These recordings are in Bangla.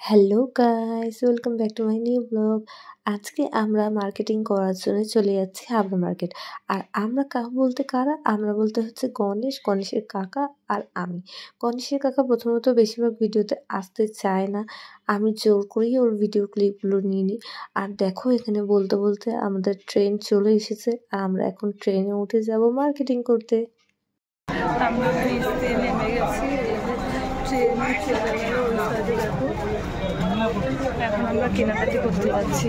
Hello guys, welcome back to my new blog. আজকে আমরা মার্কেটিং করার জন্য চলে যাচ্ছি হাবড়া মার্কেট। আর আমরা বলতে কারা? আমরা বলতে হচ্ছে গণেশের কাকা আর আমি। গণেশের কাকা প্রথমত বেশিরভাগ ভিডিওতে আসতে চায় না, আমি জোর করেই ওর ভিডিও ক্লিপগুলো নিয়ে নিই। আর দেখো এখানে বলতে বলতে আমাদের ট্রেন চলে এসেছে আর আমরা এখন ট্রেনে উঠে যাব মার্কেটিং করতে। আমরা ব্রিজতে নেমে গেছি, ট্রেনে চলে গেল ওই সাইডে। দেখো এখন আমরা কেনাকাটি করতে যাচ্ছি।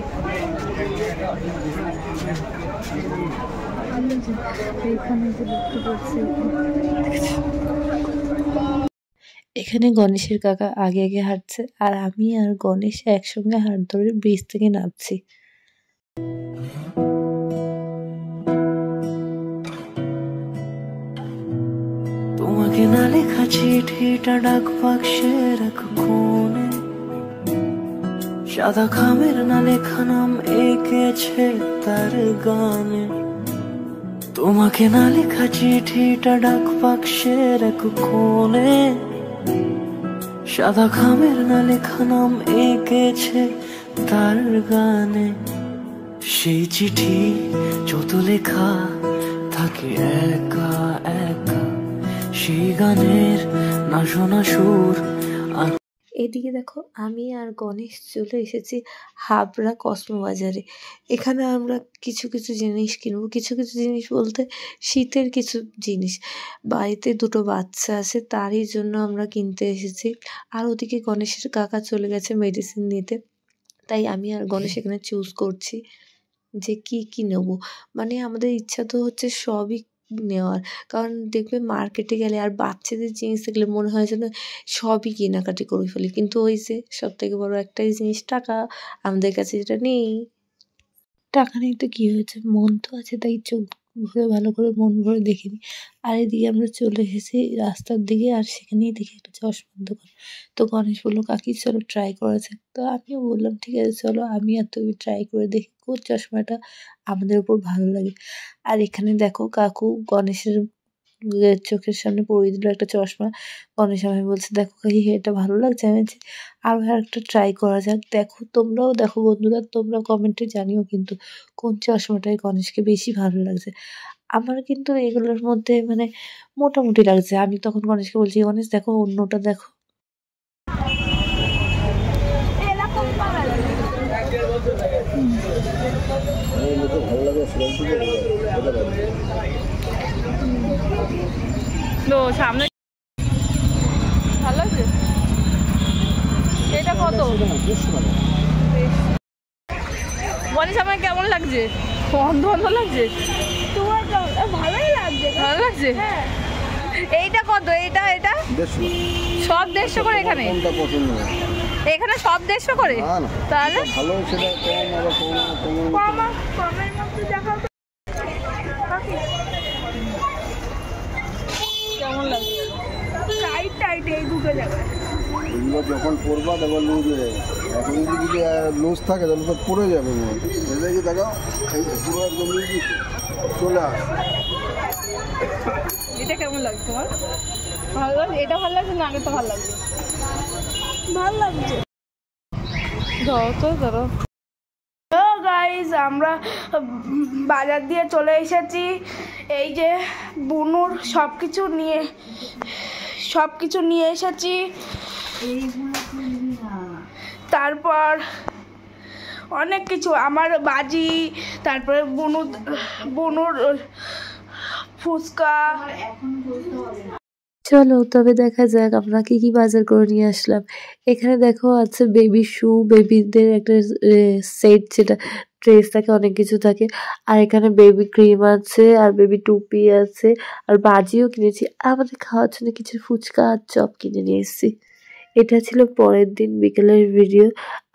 এইখানে যে দেখতে পাচ্ছি, এখানে গণেশের কাকা আগে আগে হাঁটছে আর আমি আর গণেশ একসঙ্গে হাত ধরে ব্রিজ থেকে নামছি। তোমাকে না লেখা চিঠিটা ডাক বাক্সে রাখো কোণে, সাদা খামের না লেখা নাম এঁকেছে তার গানে। তোমাকে না লেখা চিঠিটা ডাক বাক্সে রাখো কোণে, সাদা খামের না লেখা নাম এঁকেছে তার গানে। সেই চিঠি যত লেখা থাকে একা একা, সেই গানের না শোনা সুর। এদিকে দেখো আমি আর গণেশ চলে এসেছি হাবড়া কসমো বাজারে। এখানে আমরা কিছু কিছু জিনিস কিনবো, কিছু কিছু জিনিস বলতে শীতের কিছু জিনিস। বাড়িতে দুটো বাচ্চা আছে, তারই জন্য আমরা কিনতে এসেছি। আর ওদিকে গণেশের কাকা চলে গেছে মেডিসিন নিতে, তাই আমি আর গণেশ এখানে চুজ করছি যে কি নেবো। মানে আমাদের ইচ্ছা তো হচ্ছে সবই নেওয়ার, কারণ দেখবে মার্কেটে গেলে আর বাচ্চাদের জিনিস দেখলে মনে হয় যেন সবই কেনাকাটি করে ফেলি, কিন্তু ওই যে সব থেকে বড় একটাই জিনিস টাকা, আমাদের কাছে যেটা নেই। টাকা নেই তো কি হয়েছে, মন তো আছে, তাই চোখ ভরে ভালো করে মন ভরে দেখিনি। আর এদিকে আমরা চলে এসেছি রাস্তার দিকে, আর সেখানেই দেখি একটা চশমার দোকান। তো গণেশ বললো কাকি চলো ট্রাই করা যাক। তো আমিও বললাম ঠিক আছে চলো, আমি আর তুমি ট্রাই করে দেখি কোন চশমাটা আমাদের উপর ভালো লাগে। আর এখানে দেখো কাকু গণেশের চোখের সামনে পরিয়ে দিল একটা চশমা। গণেশ আমায় বলছে দেখো কাকি এটা ভালো লাগছে। আমি বলছি আরও একটা ট্রাই করা যাক। দেখো তোমরাও দেখো বন্ধুরা, তোমরা কমেন্টে জানিও কিন্তু কোন চশমাটাই গণেশকে বেশি ভালো লাগছে। আমার কিন্তু এগুলোর মধ্যে মানে মোটামুটি লাগছে। আমি তখন গণেশকে বলছি গণেশ দেখো অন্যটা দেখো। তো সামনে ভালো লাগছে। এটা কত? গণেশ আমার কেমন লাগছে? অন্ধ অন্ধ লাগছে? তোমার ভালোই লাগছে। ভালো লাগছে? এইটা কত? এটা এটা সব 150 করে এখানে? এখানে সব 150 করে? তাহলে ভালো সেটা কমের মধ্যে দেখাও তো। কেমন লাগছে? টাইট টাইট এই দুটো জায়গায়। এগুলো যখন পরবা তখন লুজ হয়ে যাবে। এখন যদি লুজ থাকে তাহলে তো পড়ে যাবে। এটা কি দেখাও, এই পুরো একদম চলে আস। এটা কেমন লাগছে তোমার? ভালো লাগছে? এটা ভালো লাগছে না আগে তো ভালো লাগছে? ভালো লাগছে। ধরো তো ধরো। তো গাইজ আমরা বাজার দিয়ে চলে এসেছি। এই যে বুনুর সব কিছু নিয়ে এসেছি। তারপর অনেক কিছু, আমার বাজি, তারপরে বুনুর ফুচকা। চলো তবে দেখা যাক আমরা কি কি বাজার করে নিয়ে আসলাম। এখানে দেখো আছে বেবি শু, বেবিদের একটা সেট, যেটা ড্রেস থাকে অনেক কিছু থাকে। আর এখানে বেবি ক্রিম আছে আর বেবি টুপি আছে, আর বাজিও কিনেছি। আমাদের খাওয়ার জন্য কিছু ফুচকা আর চপ কিনে নিয়ে এসেছি। এটা ছিল পরের দিন বিকেলের ভিডিও।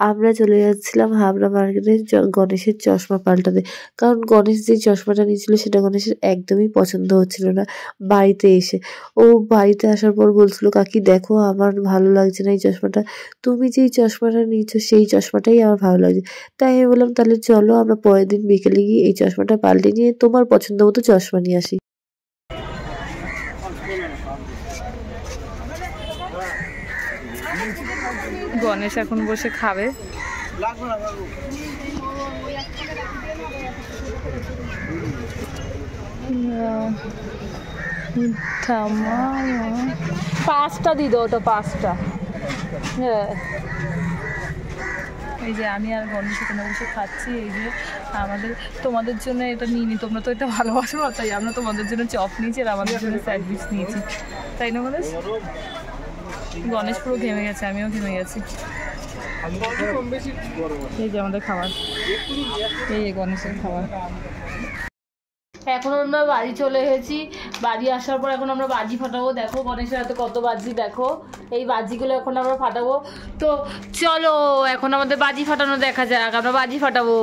আমরা চলে যাচ্ছিলাম হাবড়া মার্কেটে গণেশের চশমা পাল্টাতে, কারণ গণেশ যে চশমাটা নিয়েছিল সেটা গণেশের একদমই পছন্দ হচ্ছিল না। বাড়িতে এসে ও বাড়িতে আসার পর বলছিল কাকি দেখো আমার ভালো লাগছে না এই চশমাটা, তুমি যেই চশমাটা নিয়েছো সেই চশমাটাই আমার ভালো লাগছে। তাই আমি বললাম তাহলে চলো আমরা পরের দিন বিকেলে গিয়ে এই চশমাটা পাল্টে নিয়ে তোমার পছন্দ মতো চশমা নিয়ে আসি। গণেশ গণেশ এখন বসে খাবে। পাঁচটা দিদ, ওটা পাঁচটা। হ্যাঁ, এই যে আমি আর গণেশ এখানে বসে খাচ্ছি। এই যে আমাদের, তোমাদের জন্য এটা নিয়ে নি, তোমরা তো এটা ভালোবাসো না, তাই আমরা তোমাদের জন্য চপ নিয়েছি আর আমাদের জন্য স্যান্ডউইচ নিয়েছি, তাই না গণেশ? গণেশ পুরো ঘেমে গেছে, আমিও ঘেমে গেছি। এই যে আমাদের খাবার, এই গণেশের খাবার। এখন আমরা বাড়ি চলে এসেছি। বাড়ি আসার পর এখন আমরা বাজি ফাটাবো। দেখো গণেশের হাতে কত বাজি, দেখো এই বাজিগুলো এখন আমরা ফাটাবো। তো চলো এখন আমাদের বাজি ফাটানো দেখা যাক, আমরা বাজি ফাটাবো।